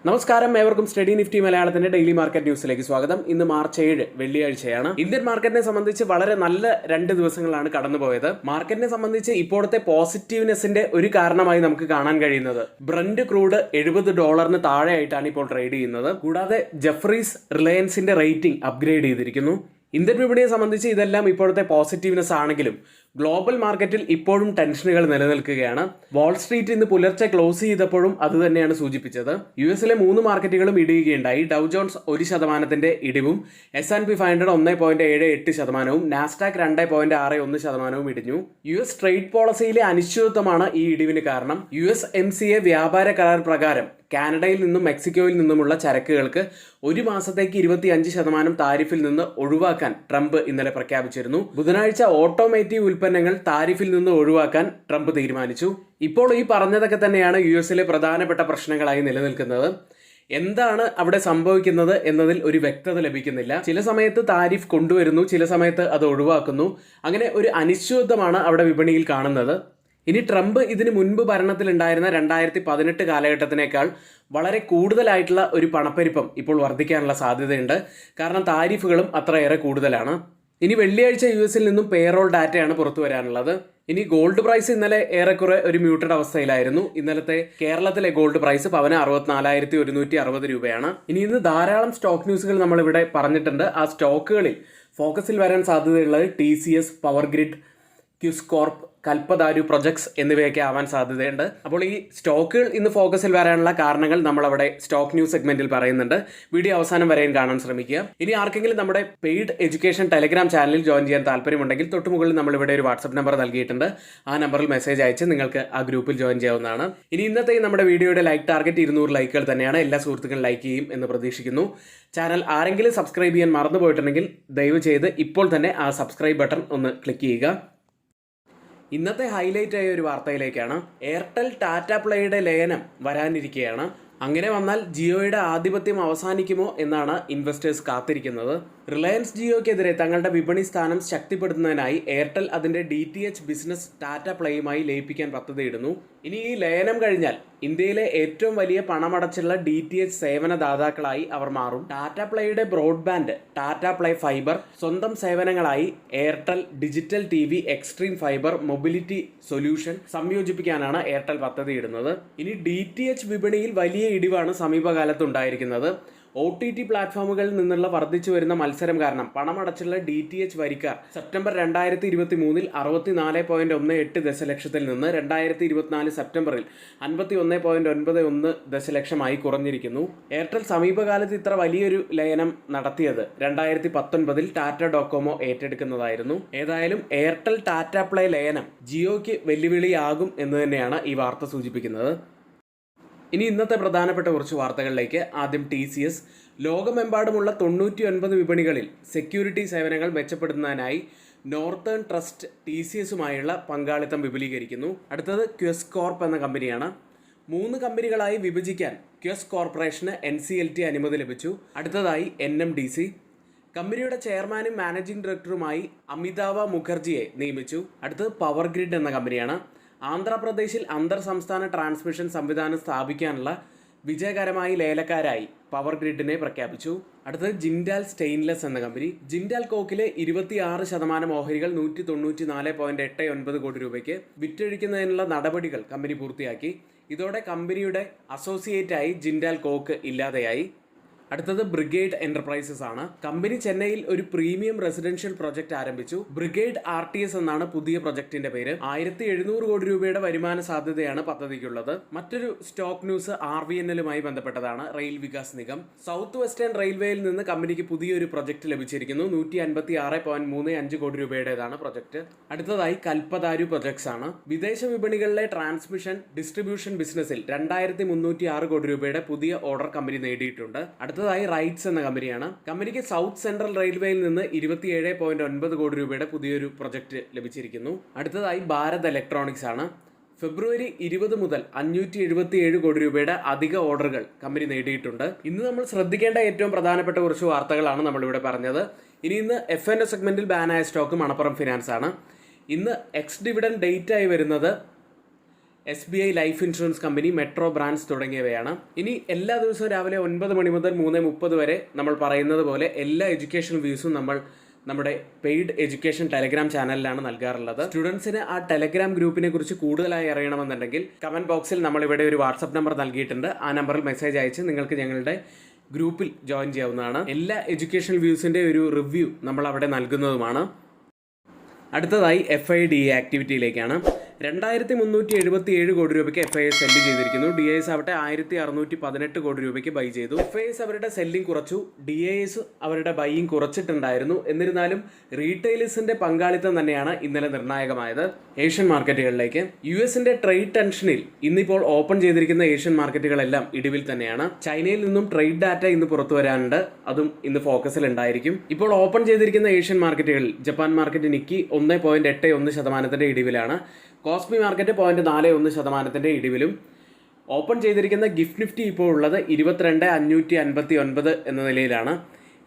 നമസ്കാരം, ഏവർക്കും study Nifty മലയാളത്തിന്റെ ഡെയിലി മാർക്കറ്റ് ന്യൂസിലേക്ക് സ്വാഗതം. ഇന്ന് മാർച്ച് 7 വെള്ളിയാഴ്ചയാണ്. ഇന്ത്യൻ മാർക്കറ്റിനെ സംബന്ധിച്ച് വളരെ നല്ല 2 ദിവസങ്ങളാണ് കടന്നുപോയത്. മാർക്കറ്റിനെ സംബന്ധിച്ച് ഇപ്പോഴത്തെ പോസിറ്റീവ്നെസിന്റെ ഒരു കാരണമായി നമുക്ക് കാണാൻ കഴിയുന്നത് ബ്രന്റ് ക്രൂഡ് $70 താഴെയായിട്ടാണ് ഇപ്പോൾ ട്രേഡ് ചെയ്യുന്നത്. കൂടാതെ ജെഫ്രീസ് റിലയൻസിന്റെ റേറ്റിംഗ് അപ്ഗ്രേഡ് ചെയ്തിരിക്കുന്നു. ഇന്ത്യൻ വിപണിയെ സംബന്ധിച്ച് ഇതെല്ലാം ഇപ്പോഴത്തെ പോസിറ്റീവ്നെസ് ആണെങ്കിലും ഗ്ലോബൽ മാർക്കറ്റിൽ ഇപ്പോഴും ടെൻഷനുകൾ നിലനിൽക്കുകയാണ്. വാൾസ്ട്രീറ്റ് ഇന്ന് പുലർച്ചെ ക്ലോസ് ചെയ്തപ്പോഴും അത് തന്നെയാണ് സൂചിപ്പിച്ചത്. യുഎസിലെ 3 മാർക്കറ്റുകളും ഇടിയുകയുണ്ടായി. ഡൗ ജോൺസ് 1% ഇടിവും, S&P 500 1.78%, നാസ്ഡാക്ക് 2.61% ഇടിഞ്ഞു. US ട്രേഡ് പോളിസിയിലെ അനിശ്ചിതത്വമാണ് ഈ ഇടിവിന് കാരണം. USMCA വ്യാപാര കരാർ പ്രകാരം കാനഡയിൽ നിന്നും മെക്സിക്കോയിൽ നിന്നുമുള്ള ചരക്കുകൾക്ക് ഒരു മാസത്തേക്ക് 25% താരിഫിൽ നിന്ന് ഒഴിവാക്കാൻ ട്രംപ് ഇന്നലെ പ്രഖ്യാപിച്ചിരുന്നു. ബുധനാഴ്ച ഓട്ടോമേറ്റീവ് ഉൽപ്പന്നങ്ങൾ താരിഫിൽ നിന്ന് ഒഴിവാക്കാൻ ട്രംപ് തീരുമാനിച്ചു. ഇപ്പോൾ ഈ പറഞ്ഞതൊക്കെ തന്നെയാണ് യുഎസിലെ പ്രധാനപ്പെട്ട പ്രശ്നങ്ങളായി നിലനിൽക്കുന്നത്. എന്താണ് അവിടെ സംഭവിക്കുന്നത് എന്നതിൽ ഒരു വ്യക്തത ലഭിക്കുന്നില്ല. ചില സമയത്ത് താരിഫ് കൊണ്ടുവരുന്നു, ചില സമയത്ത് അത് ഒഴിവാക്കുന്നു. അങ്ങനെ ഒരു അനിശ്ചിതത്വമാണ് അവിടെ വിപണിയിൽ കാണുന്നത്. ഇനി ട്രംപ് ഇതിന് മുൻപ് ഭരണത്തിലുണ്ടായിരുന്ന 2018 കാലഘട്ടത്തിനേക്കാൾ വളരെ കൂടുതലായിട്ടുള്ള ഒരു പണപ്പെരുപ്പം ഇപ്പോൾ വർദ്ധിക്കാനുള്ള സാധ്യതയുണ്ട്. കാരണം താരിഫുകളും അത്രയേറെ കൂടുതലാണ്. ഇനി വെള്ളിയാഴ്ച യുഎസിൽ നിന്നും പേറോൾ ഡാറ്റയാണ് പുറത്തു വരാനുള്ളത്. ഇനി ഗോൾഡ് പ്രൈസ് ഇന്നലെ ഏറെക്കുറെ ഒരു മ്യൂട്ടഡ് അവസ്ഥയിലായിരുന്നു. ഇന്നലത്തെ കേരളത്തിലെ ഗോൾഡ് പ്രൈസ് പവന് 64,160 രൂപയാണ്. ഇനി ഇന്ന് ധാരാളം സ്റ്റോക്ക് ന്യൂസുകൾ നമ്മളിവിടെ പറഞ്ഞിട്ടുണ്ട്. ആ സ്റ്റോക്കുകളിൽ ഫോക്കസിൽ വരാൻ സാധ്യതയുള്ളത് TCS, പവർ ഗ്രിഡ്, ക്യുസ്കോർപ്പ്, കൽപ്പതാരു പ്രൊജക്ട്സ് എന്നിവയൊക്കെ ആവാൻ സാധ്യതയുണ്ട്. അപ്പോൾ ഈ സ്റ്റോക്കുകൾ ഇന്ന് ഫോക്കസിൽ വരാനുള്ള കാരണങ്ങൾ നമ്മളവിടെ സ്റ്റോക്ക് ന്യൂസ് സെഗ്മെന്റിൽ പറയുന്നുണ്ട്. വീഡിയോ അവസാനം വരെയും കാണാൻ ശ്രമിക്കുക. ഇനി ആർക്കെങ്കിലും നമ്മുടെ പെയ്ഡ് എഡ്യൂക്കേഷൻ ടെലഗ്രാം ചാനലിൽ ജോയിൻ ചെയ്യാൻ താല്പര്യമുണ്ടെങ്കിൽ തൊട്ടുമുകളിൽ നമ്മളിവിടെ ഒരു വാട്സ്ആപ്പ് നമ്പർ നൽകിയിട്ടുണ്ട്. ആ നമ്പറിൽ മെസ്സേജ് അയച്ച് നിങ്ങൾക്ക് ആ ഗ്രൂപ്പിൽ ജോയിൻ ചെയ്യാവുന്നതാണ്. ഇനി ഇന്നത്തെ നമ്മുടെ വീഡിയോയുടെ ലൈക്ക് ടാർഗറ്റ് 200 ലൈക്കുകൾ തന്നെയാണ്. എല്ലാ സുഹൃത്തുക്കളും ലൈക്ക് ചെയ്യും എന്ന് പ്രതീക്ഷിക്കുന്നു. ചാനൽ ആരെങ്കിലും സബ്സ്ക്രൈബ് ചെയ്യാൻ മറന്നുപോയിട്ടുണ്ടെങ്കിൽ ദയവ് ചെയ്ത് ഇപ്പോൾ തന്നെ ആ സബ്സ്ക്രൈബ് ബട്ടൺ ഒന്ന് ക്ലിക്ക് ചെയ്യുക. ഇന്നത്തെ ഹൈലൈറ്റ് ആയ ഒരു വാർത്തയിലേക്കാണ്. എയർടെൽ ടാറ്റ പ്ലേയുടെ ലയനം വരാനിരിക്കുകയാണ്. അങ്ങനെ വന്നാൽ ജിയോയുടെ ആധിപത്യം അവസാനിക്കുമോ എന്നാണ് ഇൻവെസ്റ്റേഴ്സ് കാത്തിരിക്കുന്നത്. റിലയൻസ് ജിയോയ്ക്കെതിരെ തങ്ങളുടെ വിപണി സ്ഥാനം ശക്തിപ്പെടുത്തുന്നതിനായി എയർടെൽ അതിന്റെ DTH ബിസിനസ് ടാറ്റ പ്ലേയുമായി ലയിപ്പിക്കാൻ പദ്ധതിയിടുന്നു. ഇനി ഈ ലയനം കഴിഞ്ഞാൽ ഇന്ത്യയിലെ ഏറ്റവും വലിയ പണമടച്ചുള്ള DTH സേവനദാതാക്കളായി അവർ മാറും. ടാറ്റ പ്ലേയുടെ ബ്രോഡ്ബാൻഡ്, ടാറ്റ പ്ലേ ഫൈബർ, സ്വന്തം സേവനങ്ങളായി Airtel digital TV, xtreme fibre, mobility solution സംയോജിപ്പിക്കാനാണ് എയർടെൽ പദ്ധതിയിടുന്നത്. ഇനി DTH വിപണിയിൽ വലിയ ഇടിവാണ് സമീപകാലത്ത് ഉണ്ടായിരിക്കുന്നത്. OTT പ്ലാറ്റ്ഫോമുകളിൽ നിന്നുള്ള വർദ്ധിച്ചു വരുന്ന മത്സരം കാരണം പണമടച്ചുള്ള DTH വരിക്കാർ സെപ്റ്റംബർ 2023 64.18 ദശലക്ഷത്തിൽ നിന്ന് 2024 സെപ്റ്റംബറിൽ 51.91 ദശലക്ഷമായി കുറഞ്ഞിരിക്കുന്നു. എയർടെൽ സമീപകാലത്ത് ഇത്ര വലിയൊരു ലയനം നടത്തിയത് 2019 ടാറ്റ ഡോകോമോ ഏറ്റെടുക്കുന്നതായിരുന്നു. ഏതായാലും എയർടെൽ ടാറ്റ പ്ലേ ലയനം ജിയോയ്ക്ക് വെല്ലുവിളിയാകും എന്ന് തന്നെയാണ് ഈ വാർത്ത സൂചിപ്പിക്കുന്നത്. ഇനി ഇന്നത്തെ പ്രധാനപ്പെട്ട കുറച്ച് വാർത്തകളിലേക്ക്. ആദ്യം TCS. ലോകമെമ്പാടുമുള്ള 99 വിപണികളിൽ സെക്യൂരിറ്റി സേവനങ്ങൾ മെച്ചപ്പെടുത്തുന്നതിനായി നോർത്തേൺ ട്രസ്റ്റ് TCSുമായുള്ള പങ്കാളിത്തം വിപുലീകരിക്കുന്നു. അടുത്തത് ക്യുസ്കോർപ്പ് എന്ന കമ്പനിയാണ്. 3 കമ്പനികളായി വിഭജിക്കാൻ ക്യുസ് കോർപ്പറേഷന് NCLT അനുമതി ലഭിച്ചു. അടുത്തതായി NMDC. കമ്പനിയുടെ ചെയർമാനും മാനേജിംഗ് ഡയറക്ടറുമായി അമിതാഭ മുഖർജിയെ നിയമിച്ചു. അടുത്തത് പവർ ഗ്രിഡ് എന്ന കമ്പനിയാണ്. ആന്ധ്രാപ്രദേശിൽ അന്തർ സംസ്ഥാന ട്രാൻസ്മിഷൻ സംവിധാനം സ്ഥാപിക്കാനുള്ള വിജയകരമായി ലേലക്കാരായി പവർ ഗ്രിഡിനെ പ്രഖ്യാപിച്ചു. അടുത്തത് ജിൻഡാൽ സ്റ്റെയിൻലെസ് എന്ന കമ്പനി. ജിൻഡാൽ കോക്കിലെ 26% ഓഹരികൾ 194.89 കോടി രൂപയ്ക്ക് വിറ്റഴിക്കുന്നതിനുള്ള നടപടികൾ കമ്പനി പൂർത്തിയാക്കി. ഇതോടെ കമ്പനിയുടെ അസോസിയേറ്റായി ജിൻഡാൽ കോക്ക് ഇല്ലാതെയായി. അടുത്തത് ബ്രിഗേഡ് എന്റർപ്രൈസസ് ആണ്. കമ്പനി ചെന്നൈയിൽ ഒരു പ്രീമിയം റെസിഡൻഷ്യൽ പ്രൊജക്ട് ആരംഭിച്ചു. ബ്രിഗേഡ് RTS എന്നാണ് പുതിയ പ്രൊജക്ടിന്റെ പേര്. 1700 കോടി രൂപയുടെ വരുമാന സാധ്യതയാണ് പദ്ധതിക്കുള്ളത്. മറ്റൊരു സ്റ്റോക്ക് ന്യൂസ് RVNLുമായി ബന്ധപ്പെട്ടതാണ്. Rail Vikas Nigam. South western റെയിൽവേയിൽ നിന്ന് കമ്പനിക്ക് പുതിയൊരു പ്രൊജക്ട് ലഭിച്ചിരിക്കുന്നു. 156.35 കോടി രൂപയുടേതാണ് പ്രൊജക്ട്. അടുത്തതായി കൽപ്പതാരു പ്രൊജക്ട്സ് ആണ്. വിദേശ വിപണികളിലെ ട്രാൻസ്മിഷൻ ഡിസ്ട്രിബ്യൂഷൻ ബിസിനസ്സിൽ 2306 കോടി രൂപയുടെ പുതിയ ഓർഡർ കമ്പനി നേടിയിട്ടുണ്ട്. അടുത്തതായി റൈറ്റ്സ് എന്ന കമ്പനിയാണ്. കമ്പനിക്ക് സൗത്ത് സെൻട്രൽ റെയിൽവേയിൽ നിന്ന് 27.9 കോടി രൂപയുടെ പുതിയൊരു പ്രൊജക്ട് ലഭിച്ചിരിക്കുന്നു. അടുത്തതായി ഭാരത് ഇലക്ട്രോണിക്സ് ആണ്. ഫെബ്രുവരി 20 മുതൽ 577 കോടി രൂപയുടെ അധിക ഓർഡറുകൾ കമ്പനി നേടിയിട്ടുണ്ട്. ഇന്ന് നമ്മൾ ശ്രദ്ധിക്കേണ്ട ഏറ്റവും പ്രധാനപ്പെട്ട കുറച്ച് വാർത്തകളാണ് നമ്മളിവിടെ പറഞ്ഞത്. ഇനി ഇന്ന് FN സെഗ്മെന്റിൽ ബാനായ സ്റ്റോക്ക് മണപ്പുറം ഫിനാൻസ് ആണ്. ഇന്ന് എക്സ് ഡിവിഡൻ ഡേറ്റ് ആയി വരുന്നത് SBI life insurance company, metro brands തുടങ്ങിയവയാണ്. ഇനി എല്ലാ ദിവസവും രാവിലെ 9 മണി മുതൽ 3:30 വരെ നമ്മൾ പറയുന്നത് പോലെ എല്ലാ എഡ്യൂക്കേഷൻ വ്യൂസും നമ്മൾ നമ്മുടെ പെയ്ഡ് എഡ്യൂക്കേഷൻ ടെലഗ്രാം ചാനലിലാണ് നൽകാറുള്ളത്. സ്റ്റുഡൻസിന് ആ ടെലഗ്രാം ഗ്രൂപ്പിനെ കുറിച്ച് കൂടുതലായി അറിയണമെന്നുണ്ടെങ്കിൽ കമന്റ് ബോക്സിൽ നമ്മൾ ഇവിടെ ഒരു വാട്സപ്പ് നമ്പർ നൽകിയിട്ടുണ്ട്. ആ നമ്പറിൽ മെസ്സേജ് അയച്ച് നിങ്ങൾക്ക് ഞങ്ങളുടെ ഗ്രൂപ്പിൽ ജോയിൻ ചെയ്യാവുന്നതാണ്. എല്ലാ എഡ്യൂക്കേഷൻ വ്യൂസിന്റെ ഒരു റിവ്യൂ നമ്മൾ അവിടെ നൽകുന്നതുമാണ്. അടുത്തതായി FIDA ആക്ടിവിറ്റിയിലേക്കാണ്. 2377 കോടി രൂപയ്ക്ക് FIS സെല്ല് ചെയ്തിരിക്കുന്നു. DIS ആവട്ടെ 1618 കോടി രൂപയ്ക്ക് ബൈ ചെയ്തു. FIS അവരുടെ സെല്ലിംഗ് കുറച്ചു, DIS അവരുടെ ബൈയിങ് കുറച്ചിട്ടുണ്ടായിരുന്നു. എന്നിരുന്നാലും റീറ്റെയിലേഴ്സിന്റെ പങ്കാളിത്തം തന്നെയാണ് ഇന്നലെ നിർണായകമായത്. ഏഷ്യൻ മാർക്കറ്റുകളിലേക്ക് US-ന്റെ ട്രേഡ് ടെൻഷനിൽ ഇന്നിപ്പോൾ ഓപ്പൺ ചെയ്തിരിക്കുന്ന ഏഷ്യൻ മാർക്കറ്റുകളെല്ലാം ഇടിവിൽ തന്നെയാണ്. ചൈനയിൽ നിന്നും ട്രേഡ് ഡാറ്റ ഇന്ന് പുറത്തു വരാനുണ്ട്, അതും ഇന്ന് ഫോക്കസിൽ ഉണ്ടായിരിക്കും. ഇപ്പോൾ ഓപ്പൺ ചെയ്തിരിക്കുന്ന ഏഷ്യൻ മാർക്കറ്റുകളിൽ ജപ്പാൻ മാർക്കറ്റ് നിക്കി 1.81% ഇടിവിലാണ്. കോസ്പി മാർക്കറ്റ് 0.41% ഇടിവിലും. ഓപ്പൺ ചെയ്തിരിക്കുന്ന ഗിഫ്റ്റ് നിഫ്റ്റി ഇപ്പോൾ ഉള്ളത് 22,559 എന്ന നിലയിലാണ്.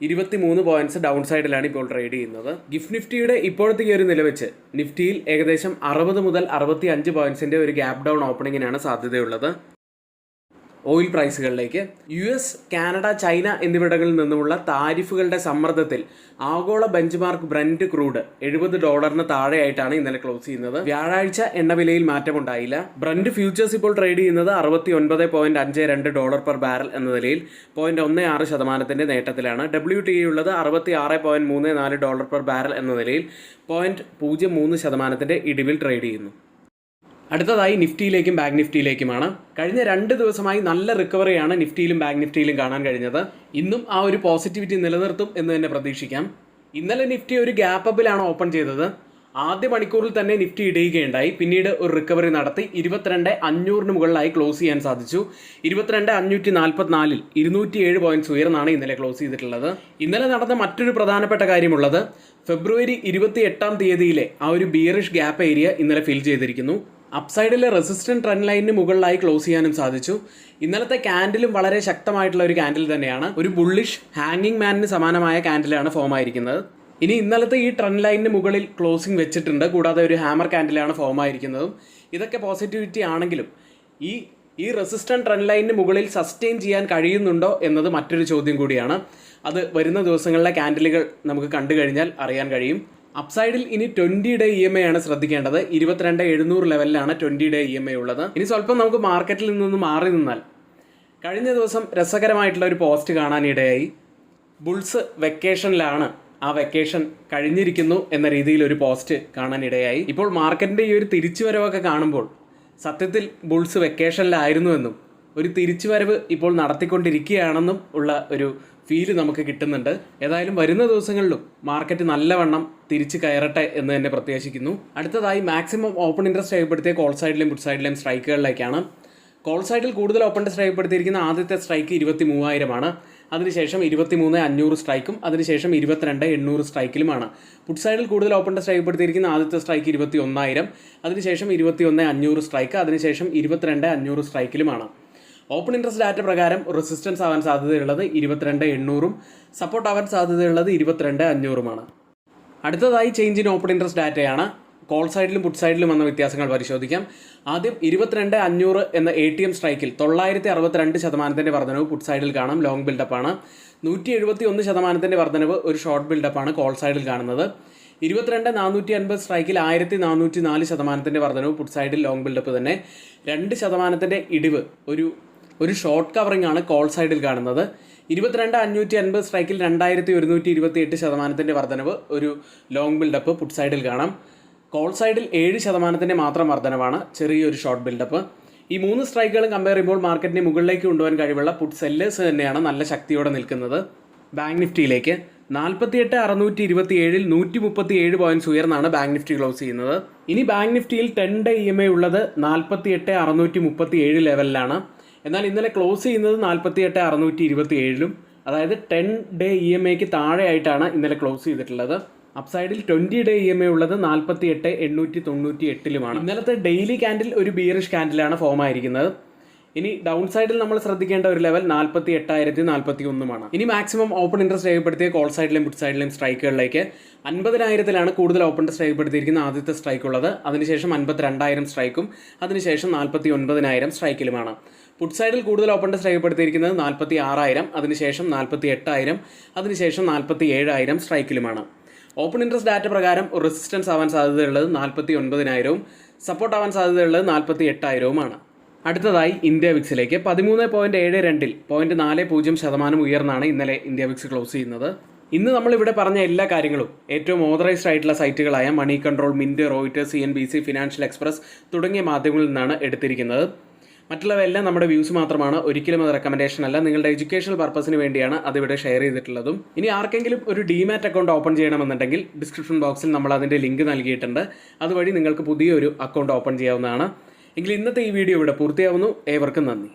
23 പോയിന്റ്സ് ഡൗൺ സൈഡിലാണ് ഇപ്പോൾ ട്രേഡ് ചെയ്യുന്നത്. ഗിഫ്റ്റ് നിഫ്റ്റിയുടെ ഇപ്പോഴത്തെ ഈ ഒരു നില വെച്ച് നിഫ്റ്റിയിൽ ഏകദേശം 60 മുതൽ 65 പോയിന്റ്സിന്റെ ഒരു ഗ്യാപ് ഡൗൺ ഓപ്പണിങ്ങിനാണ് സാധ്യതയുള്ളത്. ഓയിൽ പ്രൈസുകളിലേക്ക്. US, കാനഡ, ചൈന എന്നിവിടങ്ങളിൽ നിന്നുമുള്ള താരിഫുകളുടെ സമ്മർദ്ദത്തിൽ ആഗോള ബെഞ്ച് മാർക്ക് ബ്രന്റ് ക്രൂഡ് $70 താഴെയായിട്ടാണ് ഇന്നലെ ക്ലോസ് ചെയ്യുന്നത്. വ്യാഴാഴ്ച എണ്ണവിലയിൽ മാറ്റമുണ്ടായില്ല. ബ്രന്റ് ഫ്യൂച്ചേഴ്സ് ഇപ്പോൾ ട്രേഡ് ചെയ്യുന്നത് $69.52 പെർ ബാരൽ എന്ന നിലയിൽ 0.16% നേട്ടത്തിലാണ്. WTI ഉള്ളത് $66.34 പെർ ബാരൽ എന്ന നിലയിൽ 0.03% ഇടിവിൽ ട്രേഡ് ചെയ്യുന്നു. അടുത്തതായി നിഫ്റ്റിയിലേക്കും ബാങ്ക് നിഫ്റ്റിയിലേക്കുമാണ്. കഴിഞ്ഞ 2 ദിവസമായി നല്ല റിക്കവറിയാണ് നിഫ്റ്റിയിലും ബാങ്ക് നിഫ്റ്റിയിലും കാണാൻ കഴിഞ്ഞത്. ഇന്നും ആ ഒരു പോസിറ്റിവിറ്റി നിലനിർത്തും എന്ന് തന്നെ പ്രതീക്ഷിക്കാം. ഇന്നലെ നിഫ്റ്റി ഒരു ഗ്യാപ്പ് അപ്പിലാണ് ഓപ്പൺ ചെയ്തത്. ആദ്യ മണിക്കൂറിൽ തന്നെ നിഫ്റ്റി ഇടിയുകയുണ്ടായി. പിന്നീട് ഒരു റിക്കവറി നടത്തി 22,500 മുകളിലായി ക്ലോസ് ചെയ്യാൻ സാധിച്ചു. 22,544-ൽ 207 പോയിന്റ്സ് ഉയർന്നാണ് ഇന്നലെ ക്ലോസ് ചെയ്തിട്ടുള്ളത്. ഇന്നലെ നടന്ന മറ്റൊരു പ്രധാനപ്പെട്ട കാര്യമുള്ളത് ഫെബ്രുവരി 28-ാം തീയതിയിലെ ആ ഒരു ബിയറിഷ് ഗ്യാപ്പ് ഏരിയ ഇന്നലെ ഫിൽ ചെയ്തിരിക്കുന്നു. അപ്സൈഡിലെ റെസിസ്റ്റന്റ് ട്രെൻഡ് ലൈനിന് മുകളിലായി ക്ലോസ് ചെയ്യാനും സാധിച്ചു. ഇന്നലത്തെ ക്യാൻഡിലും വളരെ ശക്തമായിട്ടുള്ള ഒരു ക്യാൻഡിൽ തന്നെയാണ്. ഒരു ബുള്ളിഷ് ഹാങ്ങിങ് മാനിന് സമാനമായ ക്യാൻഡിലാണ് ഫോം ആയിരിക്കുന്നത്. ഇനി ഇന്നലത്തെ ഈ ട്രെൻഡ് ലൈനിന് മുകളിൽ ക്ലോസിംഗ് വെച്ചിട്ടുണ്ട്. കൂടാതെ ഒരു ഹാമർ ക്യാൻഡിലാണ് ഫോം ആയിരിക്കുന്നതും. ഇതൊക്കെ പോസിറ്റിവിറ്റി ആണെങ്കിലും ഈ റെസിസ്റ്റന്റ് ട്രെൻഡ് ലൈനിന് മുകളിൽ സസ്റ്റെയിൻ ചെയ്യാൻ കഴിയുന്നുണ്ടോ എന്നത് മറ്റൊരു ചോദ്യം കൂടിയാണ്. അത് വരുന്ന ദിവസങ്ങളിലെ ക്യാൻഡിലുകൾ നമുക്ക് കണ്ടു കഴിഞ്ഞാൽ അറിയാൻ കഴിയും. അപ്സൈഡിൽ ഇനി 20-ഡേ EMA ആണ് ശ്രദ്ധിക്കേണ്ടത്. 22,700 ലെവലിലാണ് 20-ഡേ EMA ഉള്ളത്. ഇനി സ്വല്പം നമുക്ക് മാർക്കറ്റിൽ നിന്നും മാറി നിന്നാൽ, കഴിഞ്ഞ ദിവസം രസകരമായിട്ടുള്ള ഒരു പോസ്റ്റ് കാണാനിടയായി. ബുൾസ് വെക്കേഷനിലാണ്, ആ വെക്കേഷൻ കഴിഞ്ഞിരിക്കുന്നു എന്ന രീതിയിൽ ഒരു പോസ്റ്റ് കാണാനിടയായി. ഇപ്പോൾ മാർക്കറ്റിന്റെ ഈ ഒരു തിരിച്ചുവരവൊക്കെ കാണുമ്പോൾ സത്യത്തിൽ ബുൾസ് വെക്കേഷനിലായിരുന്നുവെന്നും ഒരു തിരിച്ചുവരവ് ഇപ്പോൾ നടത്തിക്കൊണ്ടിരിക്കുകയാണെന്നും ഉള്ള ഒരു ഫീല് നമുക്ക് കിട്ടുന്നുണ്ട്. ഏതായാലും വരുന്ന ദിവസങ്ങളിലും മാർക്കറ്റ് നല്ലവണ്ണം തിരിച്ചു കയറട്ടെ എന്ന് തന്നെ പ്രത്യാശിക്കുന്നു. അടുത്തതായി മാക്സിമം ഓപ്പൺ ഇൻട്രസ്റ്റ് രേഖപ്പെടുത്തിയ കോൾ സൈഡിലെയും പുട്ട് സൈഡിലെയും സ്ട്രൈക്കുകളിലേക്കാണ്. കോൾ സൈഡിൽ കൂടുതൽ ഓപ്പൺ ഇൻട്രസ്റ്റ് രേഖപ്പെടുത്തിയിരിക്കുന്ന ആദ്യത്തെ സ്ട്രൈക്ക് 23,000 അതിനുശേഷം 23,500 സ്ട്രൈക്കും അതിനുശേഷം 22,800 സ്ട്രൈക്കിലുമാണ്. പുട്ട് സൈഡിൽ കൂടുതൽ ഓപ്പൺ ഇൻട്രസ്റ്റ് രേഖപ്പെടുത്തിയിരിക്കുന്ന ആദ്യത്തെ സ്ട്രൈക്ക് 21,000, അതിനുശേഷം 21,500 സ്ട്രൈക്ക്, അതിനുശേഷം 22,500 സ്ട്രൈക്കിലുമാണ്. ഓപ്പൺ ഇൻട്രസ്റ്റ് ഡാറ്റ പ്രകാരം റെസിസ്റ്റൻസ് ആവാൻ സാധ്യതയുള്ളത് 22,800-ഉം സപ്പോർട്ട് ആവാൻ സാധ്യതയുള്ളത് 22,500-ഉമാണ്. അടുത്തതായി ചേഞ്ച് ഇൻ ഓപ്പൺ ഇൻട്രസ്റ്റ് ഡാറ്റയാണ്. കോൾ സൈഡിലും പുട്ട് സൈഡിലും വന്ന വ്യത്യാസങ്ങൾ പരിശോധിക്കാം. ആദ്യം 22,500 എന്ന ATM സ്ട്രൈക്കിൽ 962% വർധനവ് പുട്ട് സൈഡിൽ കാണാം, ലോങ് ബിൽഡപ്പാണ്. 171% വർധനവ് ഒരു ഷോർട്ട് ബിൽഡപ്പാണ് കോൾ സൈഡിൽ കാണുന്നത്. 22,450 സ്ട്രൈക്കിൽ 1,404% വർധനവ് പുട്ട് സൈഡിൽ ലോങ് ബിൽഡപ്പ് തന്നെ. 2% ഇടിവ് ഒരു ഷോർട്ട് കവറിംഗ് ആണ് കോൾ സൈഡിൽ കാണുന്നത്. 22,550 സ്ട്രൈക്കിൽ 2,128% വർധനവ് ഒരു ലോങ് ബിൽഡപ്പ് പുട്ട് സൈഡിൽ കാണാം. കോൾ സൈഡിൽ 7% മാത്രം വർധനവാണ്, ചെറിയൊരു ഷോർട്ട് ബിൽഡപ്പ്. ഈ 3 സ്ട്രൈക്കുകളും കമ്പയർ ചെയ്യുമ്പോൾ മാർക്കറ്റിനെ മുകളിലേക്ക് കൊണ്ടുപോകാൻ കഴിവുള്ള പുട്ട് സെല്ലേഴ്സ് തന്നെയാണ് നല്ല ശക്തിയോടെ നിൽക്കുന്നത്. ബാങ്ക് നിഫ്റ്റിയിലേക്ക് 48,627-ൽ 137 പോയിന്റ്സ് ഉയർന്നാണ് ബാങ്ക് നിഫ്റ്റി ക്ലോസ് ചെയ്യുന്നത്. ഇനി ബാങ്ക് നിഫ്റ്റിയിൽ 10-ഡേ EMA ഉള്ളത് 48,637 ലെവലിലാണ്. എന്നാൽ ഇന്നലെ ക്ലോസ് ചെയ്യുന്നത് 48,627-ലും, അതായത് 10-ഡേ EMAക്ക് താഴെയായിട്ടാണ് ഇന്നലെ ക്ലോസ് ചെയ്തിട്ടുള്ളത്. അപ്സൈഡിൽ 20-ഡേ EMA ഉള്ളത് 48,898-ലുമാണ്. ഇന്നലത്തെ ഡെയിലി ക്യാൻഡിൽ ഒരു ബിയറിഷ് ക്യാൻഡിലാണ് ഫോം ആയിരിക്കുന്നത്. ഇനി ഡൗൺ സൈഡിൽ നമ്മൾ ശ്രദ്ധിക്കേണ്ട ഒരു ലെവൽ 48,041 ഇനി മാക്സിമം ഓപ്പൺ ഇൻട്രസ്റ്റ് രേഖപ്പെടുത്തിയ കോൾ സൈഡിലെയും പുട്ട് സൈഡിലെയും സ്ട്രൈക്കുകളിലേക്ക് 50,000-ലാണ് കൂടുതൽ ഓപ്പൺ ഇൻട്രസ്റ്റ് രേഖപ്പെടുത്തിയിരിക്കുന്ന ആദ്യത്തെ സ്ട്രൈക്ക് ഉള്ളത്. അതിനുശേഷം 52,000 സ്ട്രൈക്കും അതിനുശേഷം 49,000 സ്ട്രൈക്കിലുമാണ്. പുട്ട് സൈഡിൽ കൂടുതൽ ഓപ്പൺ ഇൻട്രസ്റ്റ് രേഖപ്പെടുത്തിയിരിക്കുന്നത് 46,000, അതിനുശേഷം 48,000, അതിനുശേഷം 47,000 സ്ട്രൈക്കിലുമാണ്. ഓപ്പൺ ഇൻട്രസ്റ്റ് ഡാറ്റ പ്രകാരം ഒരു റെസിസ്റ്റൻസ് ആവാൻ സാധ്യതയുള്ളത് 49,000-ഉം സപ്പോർട്ട് ആവാൻ സാധ്യതയുള്ളത് 48,000-ഉമാണ്. അടുത്തതായി ഇന്ത്യ വിക്സിലേക്ക് 13.72-ൽ 0.40% ഉയർന്നാണ് ഇന്നലെ ഇന്ത്യ വിക്സ് ക്ലോസ് ചെയ്യുന്നത്. ഇന്ന് നമ്മളിവിടെ പറഞ്ഞ എല്ലാ കാര്യങ്ങളും ഏറ്റവും ഓതറൈസ്ഡ് ആയിട്ടുള്ള സൈറ്റുകളായ Moneycontrol, Mint, Reuters, CNBC, financial express തുടങ്ങിയ മാധ്യമങ്ങളിൽ നിന്നാണ് എടുത്തിരിക്കുന്നത്. മറ്റുള്ളവയെല്ലാം നമ്മുടെ വ്യൂസ് മാത്രമാണ്, ഒരിക്കലും അത് റെക്കമെൻഡേഷൻ അല്ല. നിങ്ങളുടെ എഡ്യൂക്കേഷണൽ പർപ്പസിന് വേണ്ടിയാണ് അതിവിടെ ഷെയർ ചെയ്തിട്ടുള്ളതും. ഇനി ആർക്കെങ്കിലും ഒരു ഡിമാറ്റ് അക്കൗണ്ട് ഓപ്പൺ ചെയ്യണമെന്നുണ്ടെങ്കിൽ ഡിസ്ക്രിപ്ഷൻ ബോക്സിൽ നമ്മൾ അതിൻ്റെ ലിങ്ക് നൽകിയിട്ടുണ്ട്. അതുവഴി നിങ്ങൾക്ക് പുതിയൊരു അക്കൗണ്ട് ഓപ്പൺ ചെയ്യാവുന്നതാണ്. എങ്കിൽ ഇന്നത്തെ ഈ വീഡിയോ ഇവിടെ പൂർത്തിയാവുന്നു. ഏവർക്കും നന്ദി.